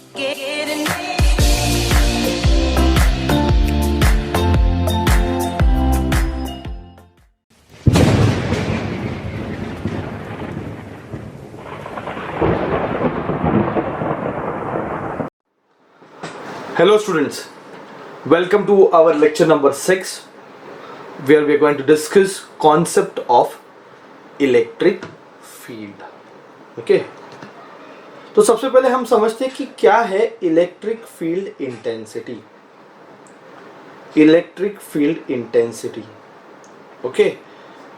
Hello students, welcome to our lecture number 6 where we are going to discuss concept of electric field. Okay, तो सबसे पहले हम समझते हैं कि क्या है electric field intensity. Electric field intensity, okay,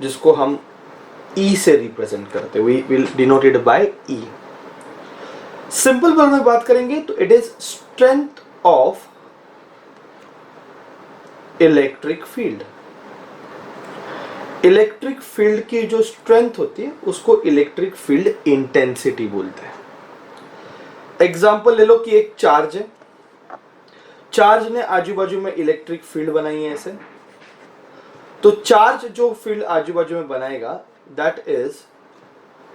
जिसको हम E से रिप्रेजेंट करते हैं. We will denote it by E. Simple word में बात करेंगे तो it is strength of electric field. Electric field की जो स्ट्रेंथ होती है उसको इलेक्ट्रिक फील्ड इंटेंसिटी बोलते हैं. एग्जांपल ले लो कि एक चार्ज है, चार्ज ने आजू बाजू में इलेक्ट्रिक फील्ड बनाई है ऐसे. तो चार्ज जो फील्ड आजू बाजू में बनाएगा that is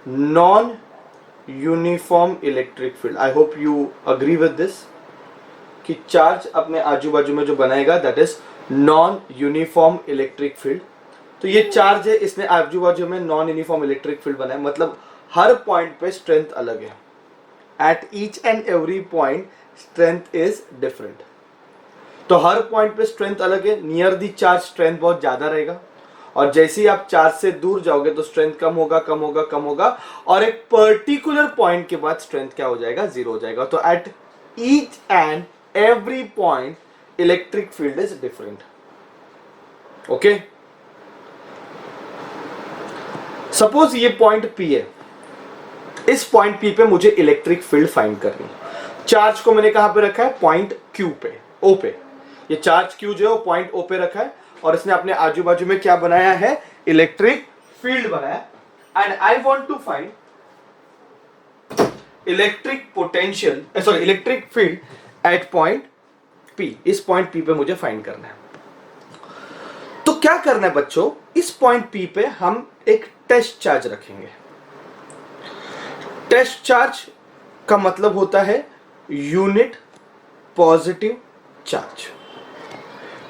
non uniform electric field. I hope you agree with this कि चार्ज अपने आजू बाजू में जो बनाएगा that is non uniform electric field. तो ये चार्ज है, इसने आजू बाजू में नॉन यूनिफॉर्म इलेक्ट्रिक फील्ड बनाया, मतलब हर पॉइंट पे स्ट्रेंथ अलग है. At each and every point strength is different. तो हर पॉइंट पे स्ट्रेंथ अलग है. नियर दी चार्ज स्ट्रेंथ बहुत ज्यादा रहेगा और जैसे ही आप चार्ज से दूर जाओगे तो स्ट्रेंथ कम होगा कम होगा कम होगा और एक पर्टिकुलर पॉइंट के बाद स्ट्रेंथ क्या हो जाएगा, जीरो हो जाएगा. तो at each and every point electric field is different. okay, suppose ये पॉइंट P है. इस पॉइंट P पे मुझे इलेक्ट्रिक फील्ड फाइंड करनी. चार्ज को मैंने कहां पे रखा है, पॉइंट Q पे, O पे. ये चार्ज Q जो है पॉइंट O पे रखा है और इसने अपने आजू बाजू में क्या बनाया है, इलेक्ट्रिक फील्ड बनाया. And I want to find electric potential, sorry electric field at point P. इस पॉइंट P पे मुझे फाइंड करना है. तो क्या करना है बच्चों, इस पॉइंट P पे हम एक टेस्ट चार्ज रखेंगे. टेस्ट चार्ज का मतलब होता है unit positive charge.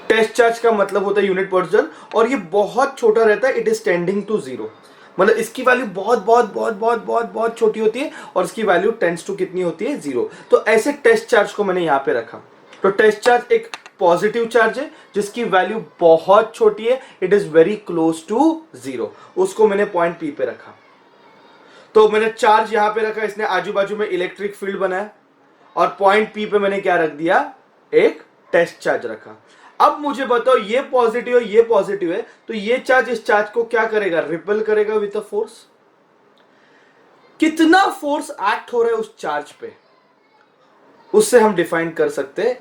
Test charge का मतलब होता है यूनिट पॉजिटिव और ये बहुत छोटा रहता है. It is tending to zero, मतलब इसकी वैल्यू बहुत बहुत बहुत बहुत बहुत बहुत छोटी होती है और इसकी वैल्यू टेंड्स टू कितनी होती है, जीरो. तो ऐसे टेस्ट चार्ज को मैंने यहां पे रखा. तो टेस्ट चार्ज एक पॉजिटिव चार्ज है जिसकी वैल्यू बहुत छोटी है, it is very close to zero. उसको मैंने पॉइंट P पे रखा. तो मैंने चार्ज यहां पे रखा, इसने आजू बाजू में इलेक्ट्रिक फील्ड बनाया और पॉइंट P पे मैंने क्या रख दिया, एक टेस्ट चार्ज रखा. अब मुझे बताओ ये पॉजिटिव है, ये पॉजिटिव है, तो ये चार्ज इस चार्ज को क्या करेगा, रिपेल करेगा विद अ फोर्स. कितना फोर्स एक्ट हो रहा है उस चार्ज पे, उससे हम डिफाइन कर सकते हैं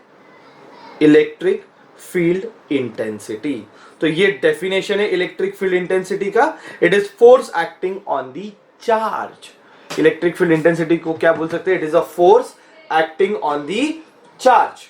इलेक्ट्रिक फील्ड इंटेंसिटी. तो ये डेफिनेशन है इलेक्ट्रिक फील्ड इंटेंसिटी का. It is force acting on the charge. Electric field intensity को क्या बोल सकते हैं, it is a force acting on the charge.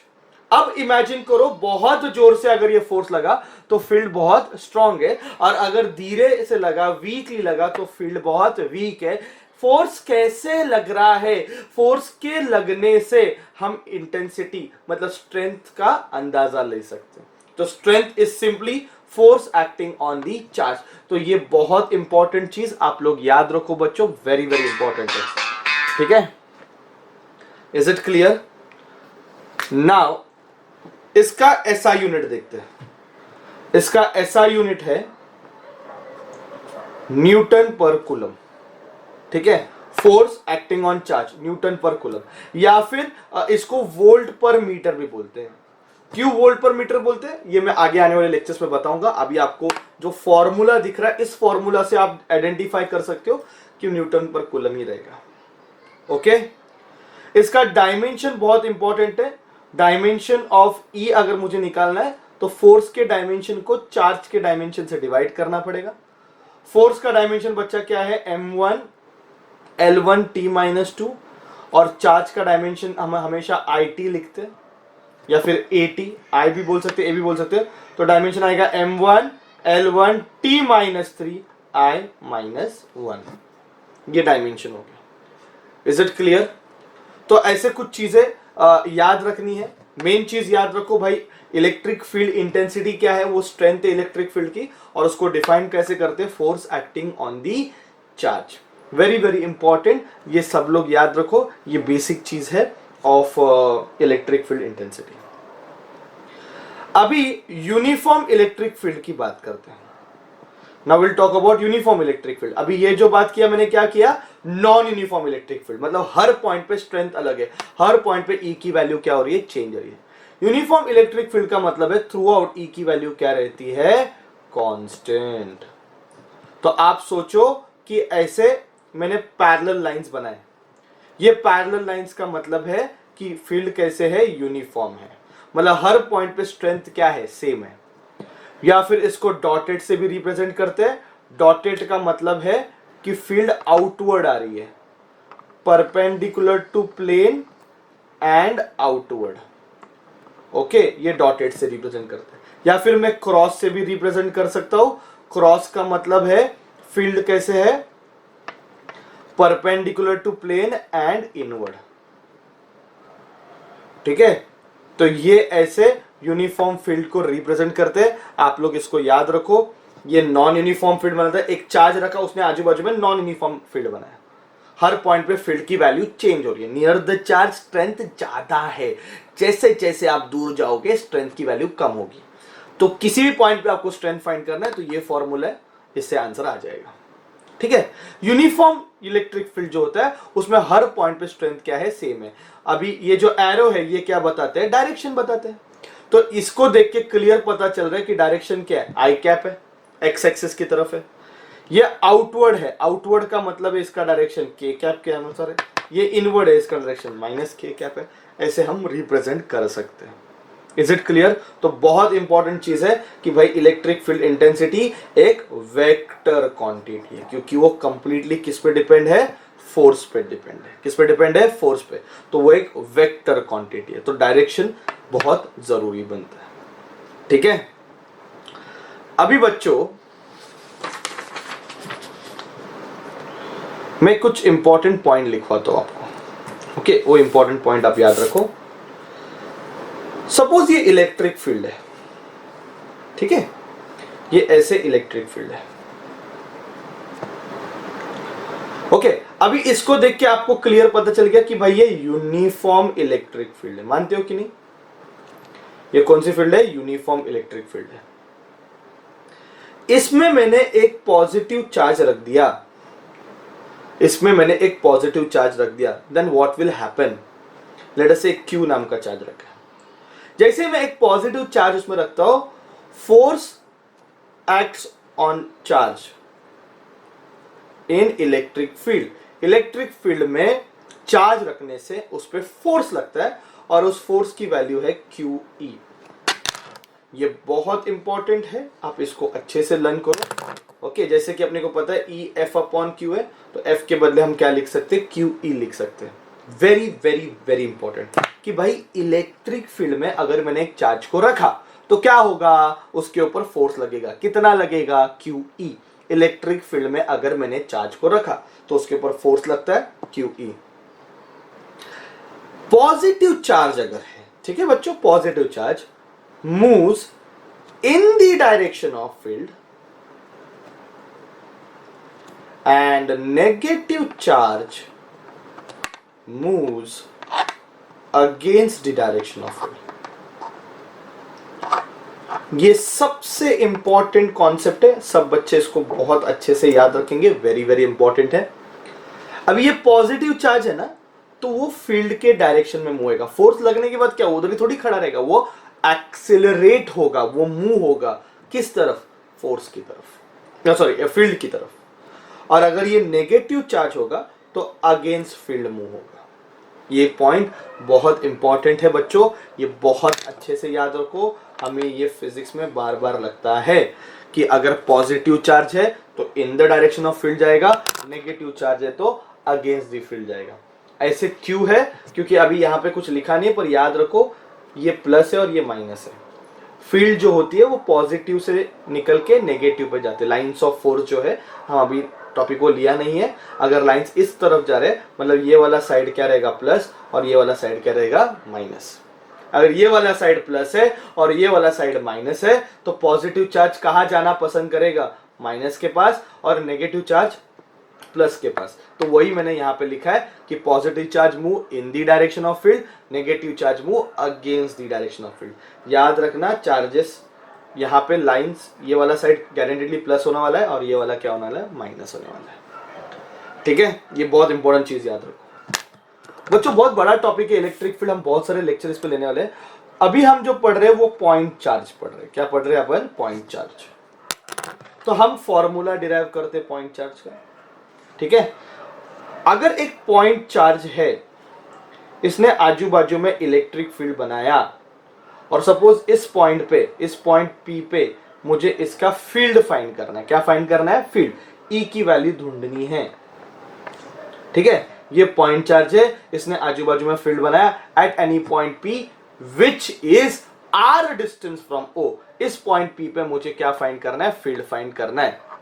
अब इमेजिन करो बहुत जोर से अगर ये फोर्स लगा तो फील्ड बहुत स्ट्रांग है और अगर धीरे से लगा, वीकली लगा तो फील्ड बहुत वीक है. फोर्स कैसे लग रहा है, फोर्स के लगने से हम इंटेंसिटी मतलब स्ट्रेंथ का अंदाजा ले सकते हैं. तो strength is simply force acting on the charge. तो ये बहुत इंपॉर्टेंट चीज आप लोग याद रखो बच्चों, वेरी वेरी इंपॉर्टेंट है. ठीक है, इज इट क्लियर? नाउ इसका SI यूनिट देखते हैं. इसका SI यूनिट है न्यूटन पर कूलम. ठीक है, force acting on charge Newton पर कूलम, या फिर इसको वोल्ट पर मीटर भी बोलते हैं. क्यों वोल्ट पर मीटर बोलते हैं ये मैं आगे आने वाले लेक्चर्स में बताऊंगा. अभी आपको जो फॉर्मूला दिख रहा है इस फॉर्मूला से आप आइडेंटिफाई कर सकते हो कि न्यूटन पर कूलम ही रहेगा. ओके, इसका डायमेंशन बहुत इंपॉर्टेंट है. डायमेंशन ऑफ E अगर मुझे निकालना है तो फोर्स के डायमेंशन को चार्ज के डायमेंशन से डिवाइड करना पड़ेगा. फोर्स का डायमेंशन बच्चा क्या है, m1 L1 T-2 और चार्ज का डायमेंशन हम हमेशा IT लिखते हैं या फिर AT, I भी बोल सकते हैं, A भी बोल सकते हैं. तो डायमेंशन आएगा m1 L1 T-3 I-1. ये डायमेंशन हो गया. Is it clear? तो ऐसे कुछ चीजें याद रखनी है। मेन चीज याद रखो भाई, इलेक्ट्रिक फील्ड इंटेंसिटी क्या है, वो स्ट्रेंथ है इलेक्ट्रिक फील्ड की, और उसको डिफाइन कैसे करते हैं, force acting on the charge. Very very important, ये सब लोग याद रखो, ये बेसिक चीज है ऑफ इलेक्ट्रिक फील्ड इंटेंसिटी। अभी यूनिफॉर्म इलेक्ट्रिक फील्ड की बात करते हैं। Now will talk about uniform electric field. अभी ये जो बात किया मैंने, क्या किया, नॉन यूनिफॉर्म इलेक्ट्रिक फील्ड, मतलब हर पॉइंट पे स्ट्रेंथ अलग है, हर पॉइंट पे ई की वैल्यू क्या हो रही है, चेंज हो रही है। यूनिफॉर्म इलेक्ट्रिक फील्ड का मतलब है थ्रू आउट ई की वैल्यू क्या रहती है, कांस्टेंट। तो आप सोचो कि ऐसे मैंने पैरेलल लाइंस बनाए, ये पैरेलल लाइंस का मतलब है कि फील्ड कैसे है, यूनिफॉर्म है, मतलब हर पॉइंट पे स्ट्रेंथ क्या है, सेम है। या फिर इसको डॉटेड से भी रिप्रेजेंट करते हैं। डॉटेड का मतलब है कि फील्ड आउटवर्ड आ रही है, perpendicular to plane and outward. Okay, ये डॉटेड से रिप्रेजेंट करते हैं। या फिर मैं क्रॉस से भी रिप्रेजेंट कर सकता हूं। क्रॉस का मतलब है फील्ड कैसे है, perpendicular to plane and inward. ठीक है, तो ये ऐसे यूनिफॉर्म फील्ड को रिप्रेजेंट करते हैं। आप लोग इसको याद रखो। ये नॉन यूनिफॉर्म फील्ड बनाता है, एक चार्ज रखा, उसने आजू बाजू में नॉन यूनिफॉर्म फील्ड बनाया, हर पॉइंट पे फील्ड की वैल्यू चेंज हो रही है। नियर द चार्ज स्ट्रेंथ ज्यादा है, जैसे जैसे आप दूर जाओगे स्ट्रेंथ की वैल्यू कम होगी। तो किसी भी पॉइंट पे आपको स्ट्रेंथ फाइंड करना है तो ये फॉर्मूला है, इससे आंसर आ जाएगा। ठीक है, यूनिफॉर्म इलेक्ट्रिक फील्ड जो होता है उसमें हर पॉइंट पे स्ट्रेंथ क्या है, सेम है। अभी ये जो एरो है ये क्या बताते हैं, डायरेक्शन बताते हैं। तो इसको देख के क्लियर पता चल रहा है कि डायरेक्शन क्या है, आई कैप है, एक्स एक्सिस की तरफ है। ये आउटवर्ड है, आउटवर्ड का मतलब है इसका डायरेक्शन के कैप के अनुसार है। ये इनवर्ड है, इसका डायरेक्शन माइनस के कैप है। ऐसे हम रिप्रेजेंट कर सकते हैं। Is it clear? तो बहुत इंपॉर्टेंट चीज है कि भाई इलेक्ट्रिक फील्ड इंटेंसिटी एक वेक्टर क्वांटिटी है, क्योंकि वो कंप्लीटली किस पे डिपेंड है, फोर्स पे डिपेंड है। किस पे डिपेंड है, फोर्स पे। तो वो एक वेक्टर क्वांटिटी है, तो डायरेक्शन बहुत जरूरी बनता है। ठीक है, अभी बच्चों मैं कुछ इंपॉर्टेंट पॉइंट लिखवाता हूं आपको। ओके, वो इंपॉर्टेंट पॉइंट आप याद रखो। सपोज ये इलेक्ट्रिक फील्ड है, ठीक है, ये ऐसे इलेक्ट्रिक फील्ड है। ओके, अभी इसको देख के आपको क्लियर पता चल गया कि भाई ये यूनिफॉर्म इलेक्ट्रिक फील्ड है। मानते हो कि नहीं? ये कौन सी फील्ड है, यूनिफॉर्म इलेक्ट्रिक फील्ड है। इसमें मैंने एक पॉजिटिव चार्ज रख दिया, इसमें मैंने एक पॉजिटिव चार्ज रख दिया, then what will happen, let us say Q नाम का चार्ज रखा। जैसे मैं एक पॉजिटिव चार्ज उसमें रखता हूं, force acts on charge in electric field. Electric field में चार्ज रखने से उस पर फोर्स लगता है और उस फोर्स की वैल्यू है QE। ये बहुत इंपॉर्टेंट है, आप इसको अच्छे से लर्न करो। ओके, जैसे कि अपने को पता है EF/Q है, तो F के बदले हम क्या लिख सकते हैं, QE लिख सकते हैं। वेरी वेरी वेरी इंपॉर्टेंट कि भाई इलेक्ट्रिक फील्ड में अगर मैंने एक चार्ज को रखा तो क्या होगा, उसके ऊपर फोर्स लगेगा। कितना लगेगा, QE। इलेक्ट्रिक फील्ड में अगर मैंने चार्ज को रखा तो उसके ऊपर फोर्स लगता है QE। पॉजिटिव चार्ज अगर है, ठीक है बच्चों, positive charge moves in the direction of field and negative charge moves against the direction of flight। ये सबसे इंपॉर्टेंट कॉन्सेप्ट है, सब बच्चे इसको बहुत अच्छे से याद रखेंगे, वेरी वेरी इंपॉर्टेंट है। अब ये पॉजिटिव चार्ज है ना, तो वो फील्ड के डायरेक्शन में मूव होगा। फोर्स लगने के बाद क्या उधर ही थोड़ी खड़ा रहेगा, वो एक्सेलरेट होगा, वो मूव होगा किस तरफ, फोर्स की तरफ, सॉरी फील्ड की तरफ। और अगर ये नेगेटिव चार्ज होगा तो अगेंस्ट फील्ड मूव होगा। ये पॉइंट बहुत इंपॉर्टेंट है बच्चों, ये बहुत अच्छे से याद रखो। हमें ये फिजिक्स में बार बार लगता है कि अगर पॉजिटिव चार्ज है तो in the direction of field जाएगा, नेगेटिव चार्ज है तो अगेंस्ट द फील्ड जाएगा। ऐसे क्यों है, क्योंकि अभी यहाँ पे कुछ लिखा नहीं है, पर याद रखो ये प्लस है और ये माइनस है। फील्ड जो होती है वो पॉजिटिव से निकल के नेगेटिव पे जाते हैं। लाइंस ऑफ फोर्स जो है हम अभी टॉपिक को लिया नहीं है। अगर लाइंस इस तरफ जा रहे हैं मतलब ये वाला साइड क्या रहेगा प्लस और ये वाला साइड क्या रहेगा माइनस। अगर ये वाला साइड प्लस है और ये वाला साइड माइनस है तो पॉजिटिव चार्ज कहाँ जाना पसंद करेगा, माइनस के पास, और नेगेटिव चार्ज प्लस के पास। तो वही मैंने यहाँ पे लिखा है कि positive charge move in the direction of field, negative charge move against the direction of field. याद रखना चार्जेस यहाँ पे लाइंस, ये वाला साइड गारंटेडली प्लस होने वाला है और ये वाला क्या होने वाला है, माइनस होने वाला है। ठीक है, ये बहुत इंपॉर्टेंट चीज याद रखो बच्चों। बहुत बड़ा टॉपिक है इलेक्ट्रिक फील्ड, हम बहुत सारे लेक्चर इस पे लेने वाले हैं। अभी हम जो पढ़ रहे हैं वो पॉइंट चार्ज पढ़ रहे हैं। क्या पढ़ रहे हैं अपन, पॉइंट चार्ज। तो हम फॉर्मूला डिराइव करते हैं पॉइंट चार्ज का। ठीक है, अगर एक पॉइंट चार्ज है, इसने आजू बाजू में इलेक्ट्रिक फील्ड बनाया और सपोज इस पॉइंट पे, इस पॉइंट पी पे मुझे इसका फील्ड फाइंड करना है। क्या फाइंड करना है, फील्ड, ई की वैल्यू ढूंढनी है। ठीक है, ये पॉइंट चार्ज है, इसने आजू बाजू में फील्ड बनाया at any point P which is R distance from O. इस पॉइंट पी पे मुझे क्या फाइंड करना है, फील्ड फाइंड करना है।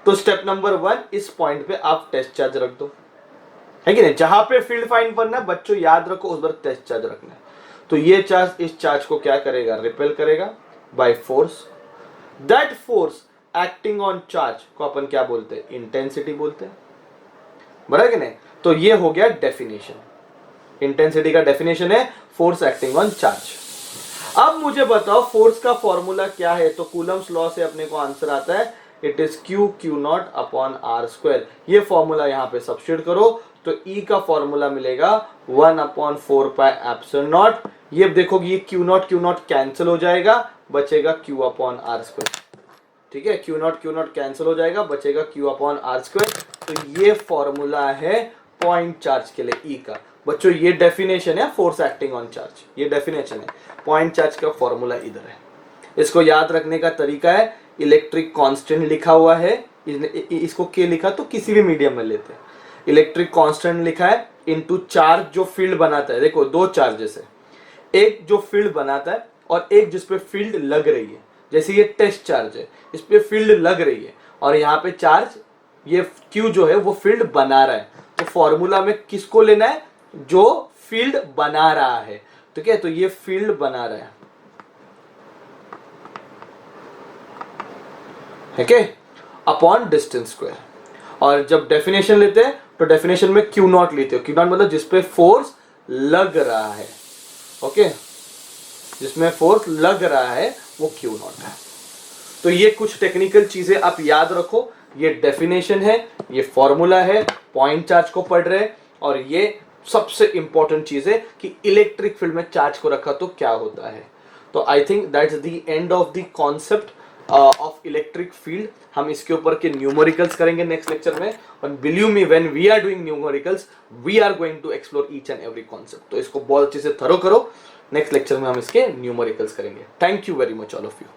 तो स्टेप नंबर 1, इस पॉइंट पे आप टेस्ट चार्ज रख दो, है कि नहीं। जहां पे फील्ड फाइंड करना है बच्चों याद रखो उस पर टेस्ट चार्ज रखना है। तो ये चार्ज इस चार्ज को क्या करेगा, रिपेल करेगा by force. That force acting on charge को अपन क्या बोलते हैं, इंटेंसिटी बोलते हैं, बराबर कि नहीं। तो ये हो गया डेफिनेशन, इंटेंसिटी का डेफिनेशन है फोर्स एक्टिंग ऑन चार्ज। अब मुझे बताओ फोर्स का फॉर्मूला क्या है। तो कूलम्स लॉ से अपने को आंसर आता है, it is Q not upon R square. ये फॉर्मूला यहाँ पे सब्स्टिट्यूट करो तो ई का फॉर्मूला मिलेगा 1/4πε0। ये देखोगे ये क्यू नॉट कैंसिल हो जाएगा, बचेगा क्यू अपॉन आर स्क्वायर। ठीक है, क्यू नॉट कैंसिल हो जाएगा, बचेगा क्यू अपॉन आर स्क्वायर। तो ये फॉर्मूला है पॉइंट चार्ज के लिए ई का। बच्चों ये डेफिनेशन है फोर्स एक्टिंग ऑन चार्ज, ये डेफिनेशन है। पॉइंट चार्ज का फॉर्मूला इधर है। इसको याद रखने का तरीका है, इलेक्ट्रिक कांस्टेंट लिखा हुआ है, इसको के लिखा तो किसी भी मीडियम में लेते हैं। इलेक्ट्रिक कांस्टेंट लिखा है इनटू चार्ज जो फील्ड बनाता है। देखो दो चार्जेस है, एक जो फील्ड बनाता है और एक जिस पे फील्ड लग रही है। जैसे ये टेस्ट चार्ज है, इस पे फील्ड लग रही है और यहाँ पे चार्ज ये क्यू जो है वो फील्ड बना रहा है। तो फॉर्मूला में किसको लेना है, जो फील्ड बना रहा है। ठीक है, तो ये फील्ड बना रहा है क्या, अपॉन डिस्टेंस स्क्वायर। और जब डेफिनेशन लेते हैं तो डेफिनेशन में क्यू नॉट लेते हो। क्यू नॉट मतलब जिसपे फोर्स लग रहा है। ओके, जिसमें फोर्स लग रहा है वो क्यू नॉट है। तो ये कुछ टेक्निकल चीजें आप याद रखो। ये डेफिनेशन है, ये फॉर्मूला है, पॉइंट चार्ज को पढ़ रहे हैं। और ये सबसे इंपॉर्टेंट चीज है कि इलेक्ट्रिक फील्ड में चार्ज को रखा तो क्या होता है। तो I think that's the end of the concept of electric field. हम इसके ऊपर के न्यूमेरिकल्स करेंगे नेक्स्ट लेक्चर में। और believe me, when we are doing numericals we are going to explore each and every concept. तो इसको बहुत अच्छे से थरो करो। नेक्स्ट लेक्चर में हम इसके न्यूमेरिकल्स करेंगे। Thank you very much all of you.